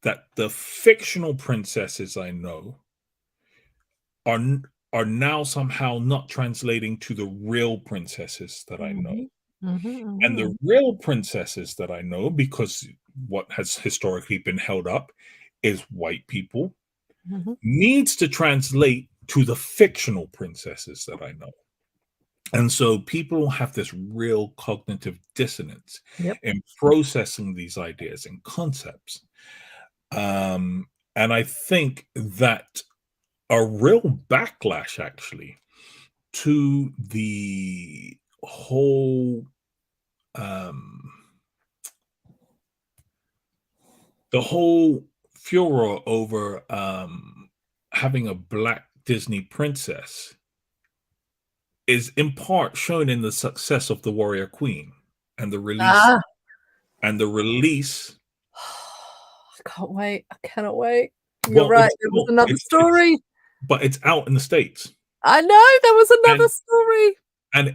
that the fictional princesses I know are now somehow not translating to the real princesses that I know. And the real princesses that I know, because what has historically been held up is white people, needs to translate to the fictional princesses that I know. And so people have this real cognitive dissonance in processing these ideas and concepts. And I think that a real backlash actually to the whole furor over having a Black Disney princess is in part shown in the success of the Warrior Queen and the release Ah, and the release. I can't wait. I cannot wait. You're Well, right. it's There was well, another story. but it's out in the States, I know there was another and story.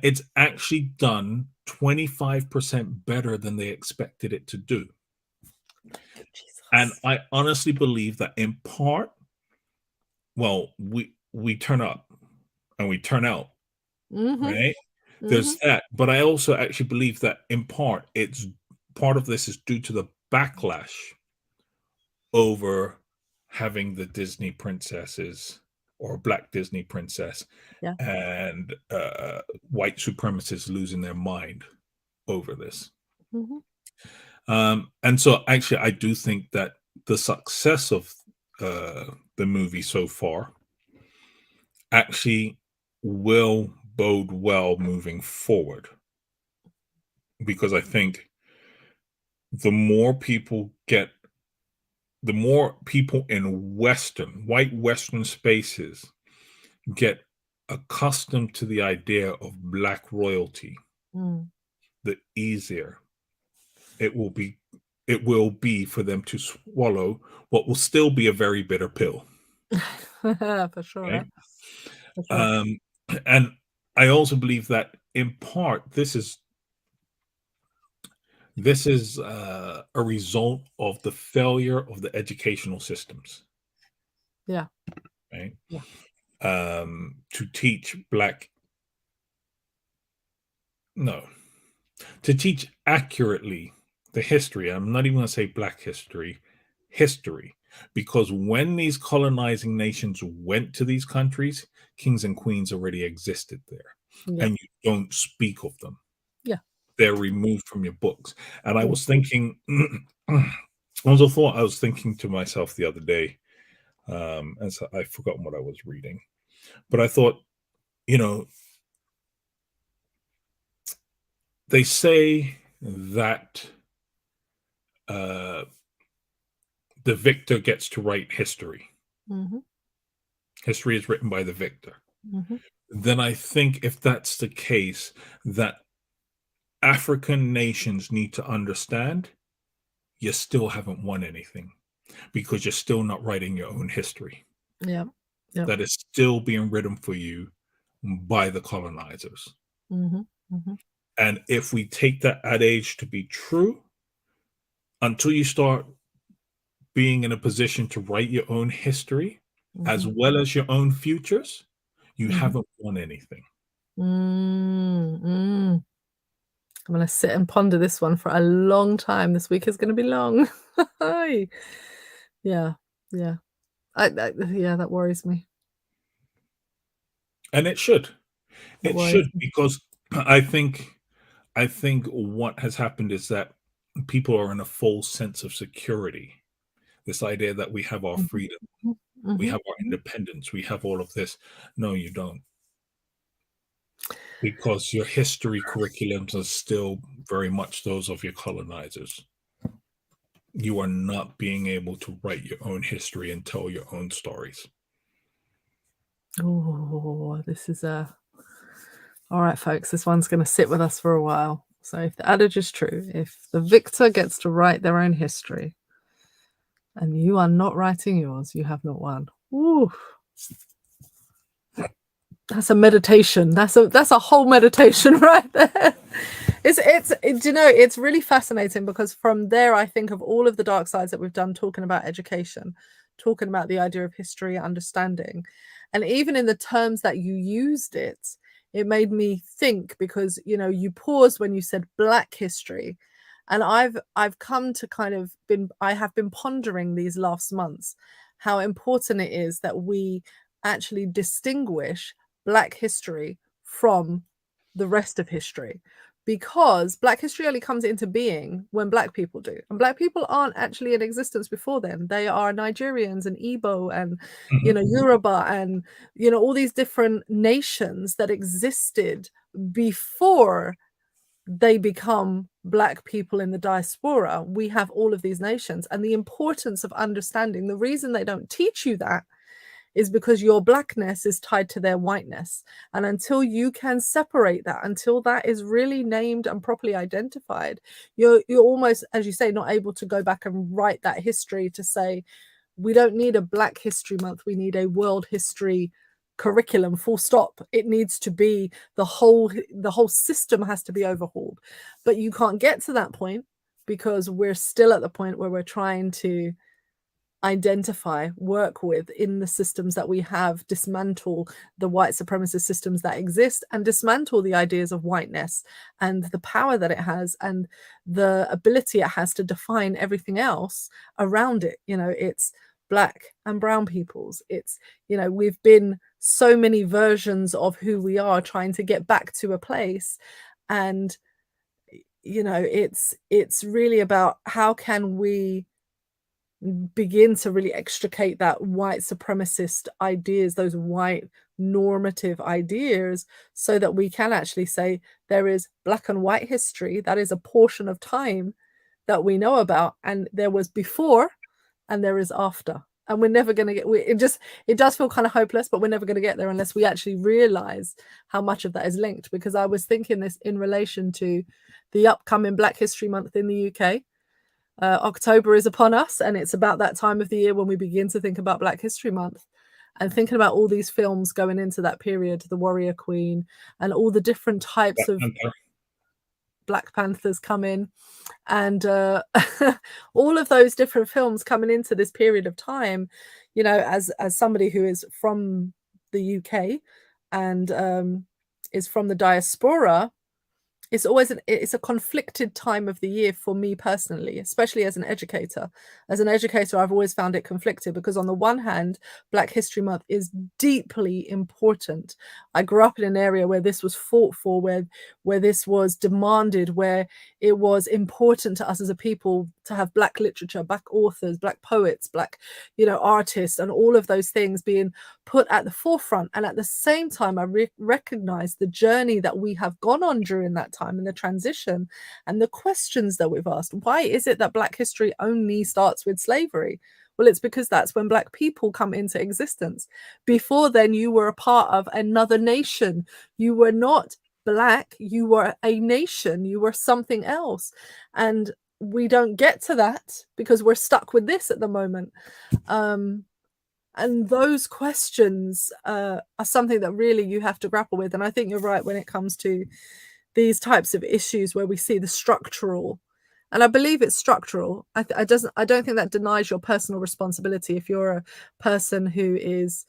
it's actually done 25% better than they expected it to do. You, And Jesus. I honestly believe that in part, well, we turn up and we turn out, Mm-hmm. right? Mm-hmm. There's that, but I also actually believe that in part, it's part of this is due to the backlash over having the Disney princesses or black Disney princess Yeah. and white supremacists losing their mind over this. Mm-hmm. And so, actually, I do think that the success of the movie so far actually will bode well moving forward because I think the more people get, the more people in white Western spaces get accustomed to the idea of black royalty, Mm. the easier it will be for them to swallow what will still be a very bitter pill. For sure. Okay. For sure. Um, and I also believe that in part this is a result of the failure of the educational systems, Yeah. right? Yeah. To teach black no to teach accurately the history. I'm not even going to say black history, because when these colonizing nations went to these countries, kings and queens already existed there, Yeah. and you don't speak of them. Yeah. They're removed from your books. And I Yeah. was thinking, I was thinking to myself the other day, and so I forgot what I was reading, but I thought, you know, they say that uh, the victor gets to write history. Mm-hmm. History is written by the victor. Mm-hmm. Then I think if that's the case, that African nations need to understand you still haven't won anything because you're still not writing your own history. Yeah. Yeah. That is still being written for you by the colonizers. Mm-hmm. Mm-hmm. And if we take that adage to be true, until you start being in a position to write your own history as Mm-hmm. well as your own futures, you Mm-hmm. haven't won anything. Mm-hmm. I'm going to sit and ponder this one for a long time. This week is going to be long. Yeah. Yeah. Yeah, that worries me. And it should. That It worries should, me. because I think what has happened is that people are in a false sense of security. This idea that we have our Mhm. freedom, Mhm. we Mhm. have our Mhm. independence, we have all of this. No, you don't. Because your history curriculums are still very much those of your colonizers. You are not being able to write your own history and tell your own stories. Oh, this is a all right, folks. This one's going to sit with us for a while. So, if the adage is true, if the victor gets to write their own history, and you are not writing yours, you have not won. Ooh, that's a meditation. That's a whole meditation right there. It's really fascinating because from there I think of all of the dark sides that we've done talking about education, talking about the idea of history, understanding, and even in the terms that you used it made me think because you paused when you said black history, and I've come to I have been pondering these last months how important it is that we actually distinguish black history from the rest of history, because black history only comes into being when black people do, and black people aren't actually in existence before then. They are Nigerians and Igbo and Mhm. Yoruba and all these different nations that existed before they become black people in the diaspora. We have all of these nations, and the importance of understanding the reason they don't teach you that is because your blackness is tied to their whiteness. And until you can separate that, until that is really named and properly identified, you're almost, as you say, not able to go back and write that history to say, we don't need a Black History Month, we need a world history curriculum, full stop. It needs to be the whole system has to be overhauled. But you can't get to that point because we're still at the point where we're trying to identify, work with in the systems that we have, dismantle the white supremacist systems that exist, and dismantle the ideas of whiteness and the power that it has and the ability it has to define everything else around it. It's Black and brown peoples. It's, we've been so many versions of who we are trying to get back to a place. And, it's really about how can we begin to really extricate that white supremacist ideas, those white normative ideas, so that we can actually say there is Black and white history. That is a portion of time that we know about, and there was before and there is after. And we're never going to get, it does feel kind of hopeless, but we're never going to get there unless we actually realize how much of that is linked. Because I was thinking this in relation to the upcoming Black History Month in the UK. October is upon us, and it's about that time of the year when we begin to think about Black History Month and thinking about all these films going into that period, The Warrior Queen, and all the different types of Black Panthers come in, and all of those different films coming into this period of time. As somebody who is from the UK and is from the diaspora, it's always it's a conflicted time of the year for me personally, especially as an educator. As an educator, I've always found it conflicted because on the one hand, Black History Month is deeply important. I grew up in an area where this was fought for, where this was demanded, where it was important to us as a people to have Black literature, Black authors, Black poets, Black, artists, and all of those things being put at the forefront. And at the same time, I recognize the journey that we have gone on during that time and the transition and the questions that we've asked. Why is it that Black history only starts with slavery? Well, it's because that's when Black people come into existence. Before then, you were a part of another nation. You were not Black, you were a nation, you were something else. And we don't get to that because we're stuck with this at the moment. And those questions are something that really you have to grapple with. And I think you're right when it comes to these types of issues where we see the structural, and I believe it's structural. I don't think that denies your personal responsibility. If you're a person who is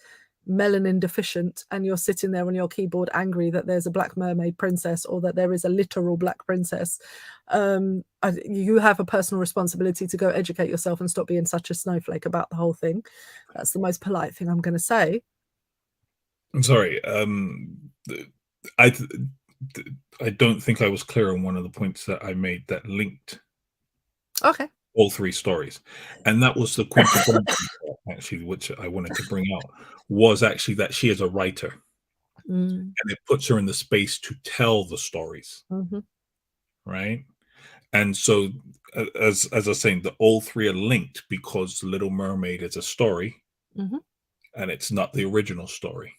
melanin deficient and you're sitting there on your keyboard angry that there's a Black mermaid princess or that there is a literal Black princess, you have a personal responsibility to go educate yourself and stop being such a snowflake about the whole thing. That's the most polite thing I'm going to say. I'm sorry. I don't think I was clear on one of the points that I made that linked all three stories, and that was the Quinta actually, which I wanted to bring out, was actually that she is a writer, and it puts her in the space to tell the stories, right? And so, as I was saying, the all three are linked because The Little Mermaid is a story, and it's not the original story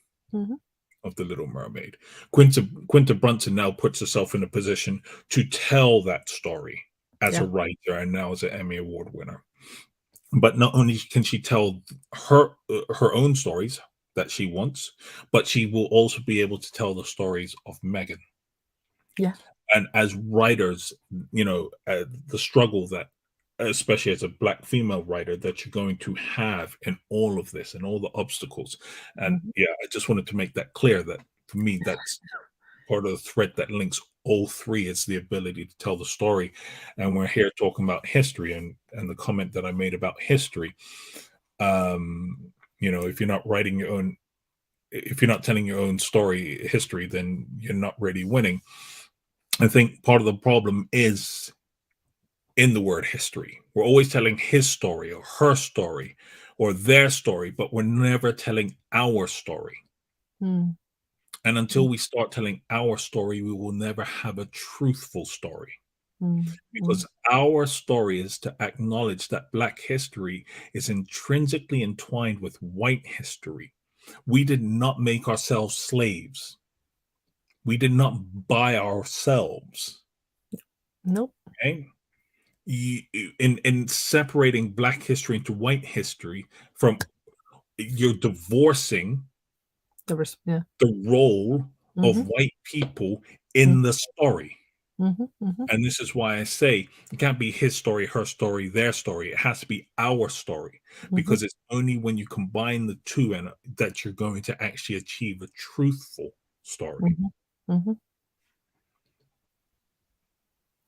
of The Little Mermaid. Quinta Brunson now puts herself in a position to tell that story as a writer and now as an Emmy Award winner. But not only can she tell her own stories that she wants, but she will also be able to tell the stories of Megan. Yeah. And as writers, the struggle that, especially as a Black female writer, that you're going to have in all of this and all the obstacles. And I just wanted to make that clear that for me, that's part of the thread that links all three, is the ability to tell the story. And we're here talking about history, and the comment that I made about history. If you're not writing your own, if you're not telling your own story, history, then you're not really winning. I think part of the problem is in the word history. We're always telling his story or her story or their story, but we're never telling our story. And until we start telling our story, we will never have a truthful story. because our story is to acknowledge that Black history is intrinsically entwined with white history. We did not make ourselves slaves. We did not buy ourselves. Nope. Okay? In separating Black history into white history, from you're divorcing Yeah. the role of white people in the story. And this is why I say it can't be his story, her story, their story. It has to be our story, because it's only when you combine the two and that you're going to actually achieve a truthful story.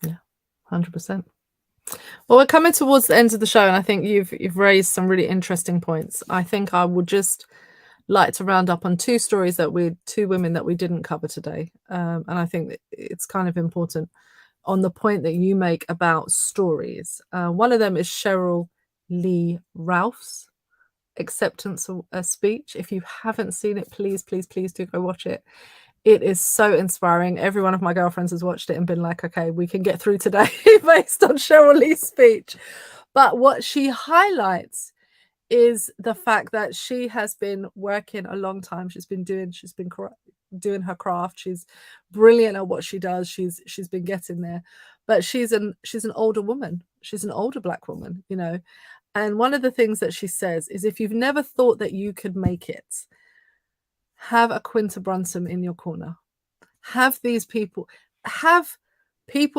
Yeah, 100%. Well, we're coming towards the end of the show, and I think you've raised some really interesting points. I think I would just like to round up on two stories two women that we didn't cover today, and I think that it's kind of important on the point that you make about stories. One of them is Cheryl Lee Ralph's acceptance speech. If you haven't seen it, please do go watch it. It is so inspiring. Every one of my girlfriends has watched it and been like, okay, we can get through today based on Cheryl Lee's speech. But what she highlights is the fact that she has been working a long time. She's been doing her craft. She's brilliant at what she does. She's been getting there. But she's an older woman. She's an older Black woman, you know. And one of the things that she says is, if you've never thought that you could make it, have a Quinta Brunson in your corner. Have people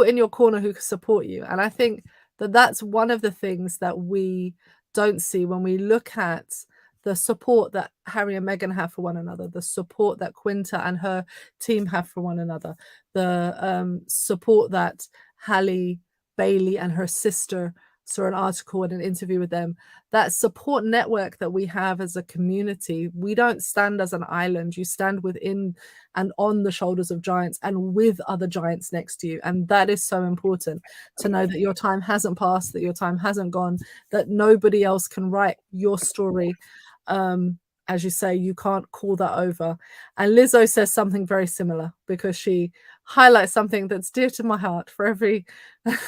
in your corner who can support you. And I think that that's one of the things that we don't see when we look at the support that Harry and Meghan have for one another, the support that Quinta and her team have for one another, the support that Halle Bailey and her sister, saw an article and an interview with them, that support network that we have as a community. We don't stand as an island. You stand within and on the shoulders of giants and with other giants next to you. And that is so important, to know that your time hasn't passed, that your time hasn't gone, that nobody else can write your story. As you say, you can't call that over. And Lizzo says something very similar, because she highlights something that's dear to my heart. For every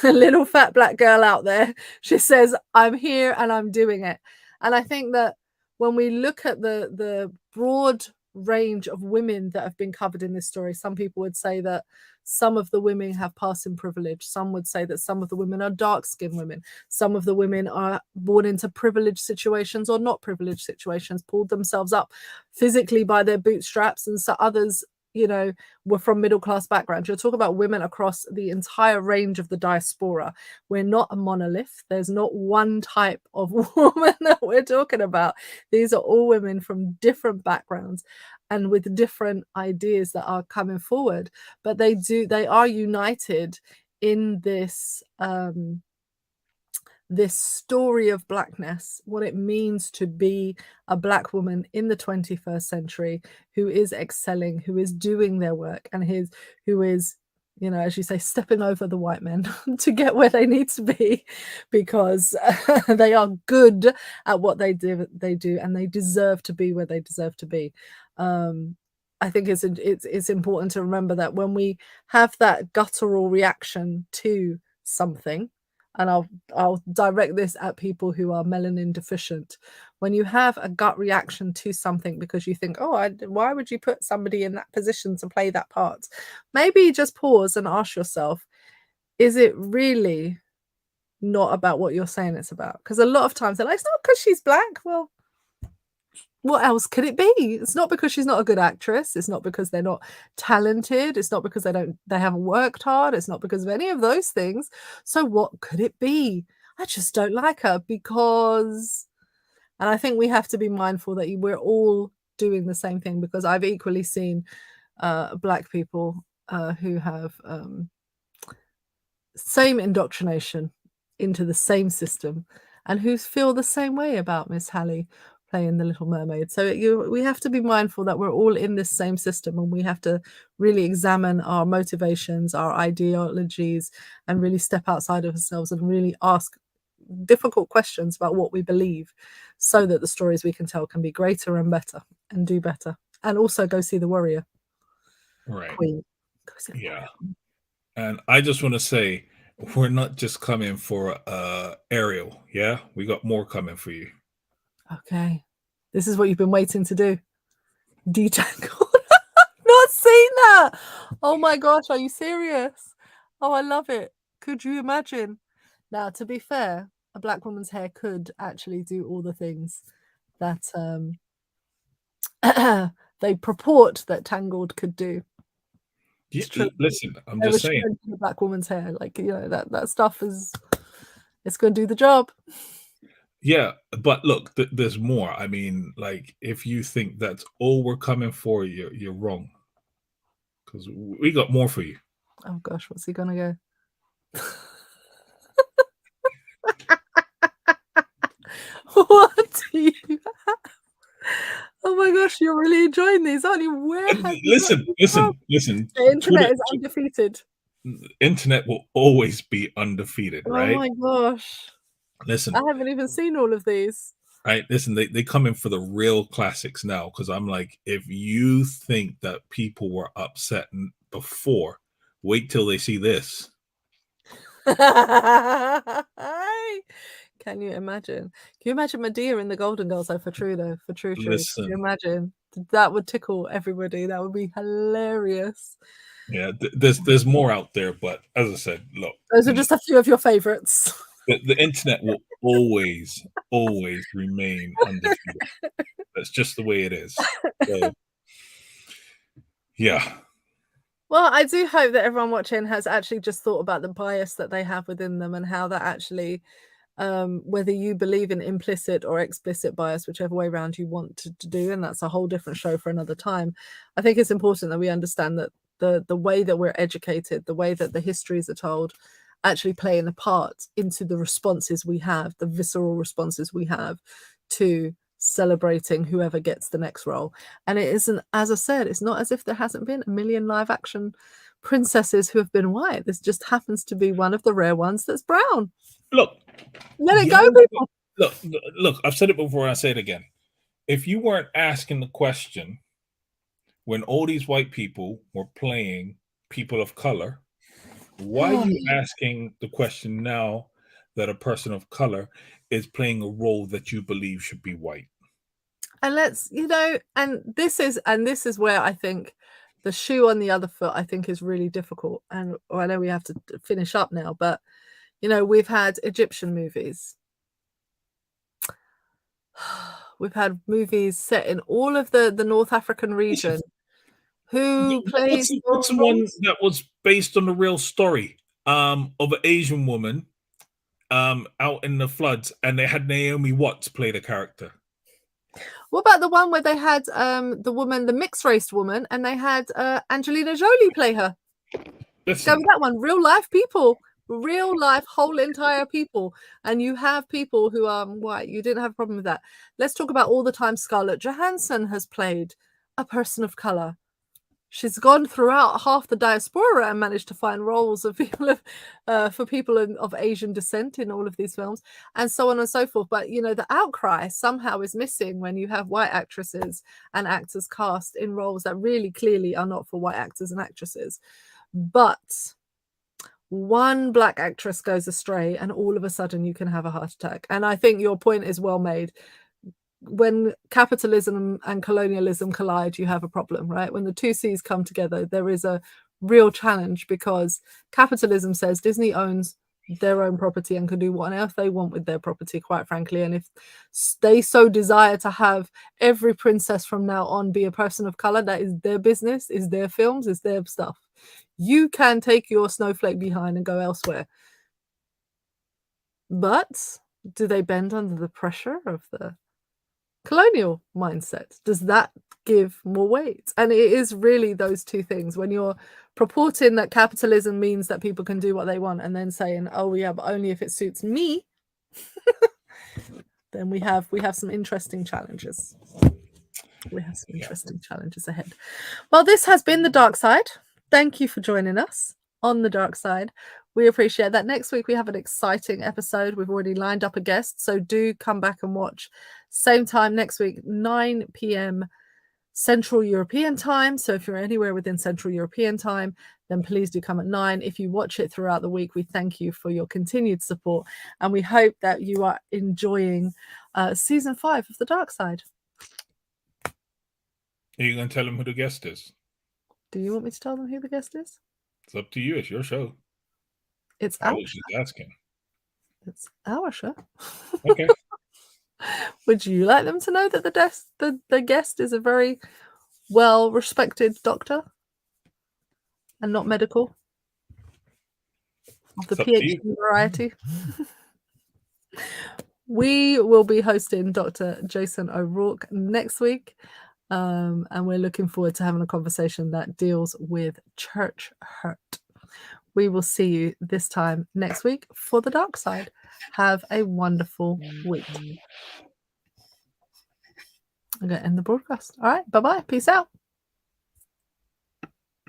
little fat Black girl out there, she says, I'm here and I'm doing it. And I think that when we look at the broad range of women that have been covered in this story, some people would say that some of the women have passing privilege. Some would say that some of the women are dark-skinned women. Some of the women are born into privileged situations or not privileged situations, pulled themselves up physically by their bootstraps, and so others, you know, were from middle-class backgrounds. You're talking about women across the entire range of the diaspora. We're not a monolith. There's not one type of woman that we're talking about. These are all women from different backgrounds and with different ideas that are coming forward, but they are united in this this story of Blackness, what it means to be a Black woman in the 21st century who is excelling, who is doing their work, and who is, you know, as you say, stepping over the white men to get where they need to be, because they are good at what they do, and they deserve to be where they deserve to be. I think it's important to remember that when we have that guttural reaction to something, and I'll direct this at people who are melanin deficient. When you have a gut reaction to something because you think, oh, why would you put somebody in that position to play that part? Maybe just pause and ask yourself, is it really not about what you're saying it's about? Because a lot of times they're like, it's not because she's Black. Well, what else could it be? It's not because she's not a good actress. It's not because they're not talented. It's not because they haven't worked hard. It's not because of any of those things. So what could it be? I just don't like her because... And I think we have to be mindful that we're all doing the same thing, because I've equally seen Black people who have same indoctrination into the same system and who feel the same way about Miss Halle playing the Little Mermaid. So we have to be mindful that we're all in this same system, and we have to really examine our motivations, our ideologies, and really step outside of ourselves and really ask difficult questions about what we believe, so that the stories we can tell can be greater and better and do better. And also go see The Warrior. Right. Queen. Yeah. And I just want to say, we're not just coming for Ariel. Yeah, we got more coming for you. Okay. This is what you've been waiting to do. Detangle. Not seen that. Oh my gosh, are you serious? Oh, I love it. Could you imagine? Now, to be fair, a black woman's hair could actually do all the things that they purport that Tangled could do. Yeah, It's true. listen, I'm There just was saying. strength in the black woman's hair. Like, that stuff is it's gonna do the job. Yeah, but look, there's more. I mean, like, if you think that's all we're coming for, you're wrong. Because we got more for you. Oh gosh, what's he gonna go? What do you Oh my gosh, you're really enjoying these, aren't you? Where have you got Listen, this from? listen, listen. The internet is undefeated. Internet will always be undefeated, Oh right? my gosh. I Listen, haven't even seen all of these. right? Listen, they come in for the real classics now because I'm like, if you think that people were upset before, wait till they see this. Can you imagine? Can you imagine Medea in the Golden Girls though, for true though, for true. Can you Listen, imagine? That would tickle everybody. That would be hilarious. yeah, there's more out there, but as I said, look, Those are just a few of your favorites. the internet will always remain undefeated. That's just the way it is. So, yeah. Well, I do hope that everyone watching has actually just thought about the bias that they have within them and how that actually whether you believe in implicit or explicit bias, whichever way around you want to do, and that's a whole different show for another time. I think it's important that we understand that the way that we're educated, the way that the histories are told, actually playing a part into the responses we have, the visceral responses we have to celebrating whoever gets the next role. And it isn't, as I said, it's not as if there hasn't been a million live action princesses who have been white. This just happens to be one of the rare ones that's brown. Look, Let it the go, only people. look, I've said it before and I say it again. If you weren't asking the question when all these white people were playing people of color, why are you asking the question now that a person of color is playing a role that you believe should be white? And let's, and this is where I think the shoe on the other foot, I think, is really difficult. And I know we have to finish up now, but we've had Egyptian movies. We've had movies set in all of the North African region. Who plays What's the one roles? that was based on the real story of an Asian woman out in the floods, and they had Naomi Watts play the character? What about the one where they had the woman, the mixed race woman, and they had Angelina Jolie play her? Go with that one. Real life people, real life, whole entire people, and you have people who are white. You didn't have a problem with that. Let's talk about all the time Scarlett Johansson has played a person of color. She's gone throughout half the diaspora and managed to find roles of people for people of Asian descent in all of these films, and so on and so forth. But the outcry somehow is missing when you have white actresses and actors cast in roles that really clearly are not for white actors and actresses. But one black actress goes astray, and all of a sudden you can have a heart attack. And I think your point is well made. When capitalism and colonialism collide, you have a problem, right? When the two C's come together, there is a real challenge because capitalism says Disney owns their own property and can do whatever they want with their property, quite frankly. And if they so desire to have every princess from now on be a person of color, that is their business, is their films, is their stuff. You can take your snowflake behind and go elsewhere. But do they bend under the pressure of the colonial mindset? Does that give more weight? And it is really those two things. When you're purporting that capitalism means that people can do what they want and then saying, oh yeah, but only if it suits me, then we have some interesting challenges. We have some interesting challenges ahead. Well, this has been The Dark Side. Thank you for joining us on The Dark Side. We appreciate that. Next week we have an exciting episode. We've already lined up a guest, so do come back and watch. Same time next week, 9 p.m. Central European time. So if you're anywhere within Central European time, then please do come at 9. If you watch it throughout the week, we thank you for your continued support, and we hope that you are enjoying season 5 of The Darkside. Are you going to tell them who the guest is? Do you want me to tell them who the guest is? It's up to you. It's your show. It's I our was just asking. It's our show. Okay. Would you like them to know that the guest is a very well-respected doctor and not medical? Of the PhD variety. We will be hosting Dr. Jason O'Rourke next week. And we're looking forward to having a conversation that deals with church hurt. We will see you this time next week for The Darkside. Have a wonderful week. I'm going to end the broadcast. All right. Bye-bye. Peace out.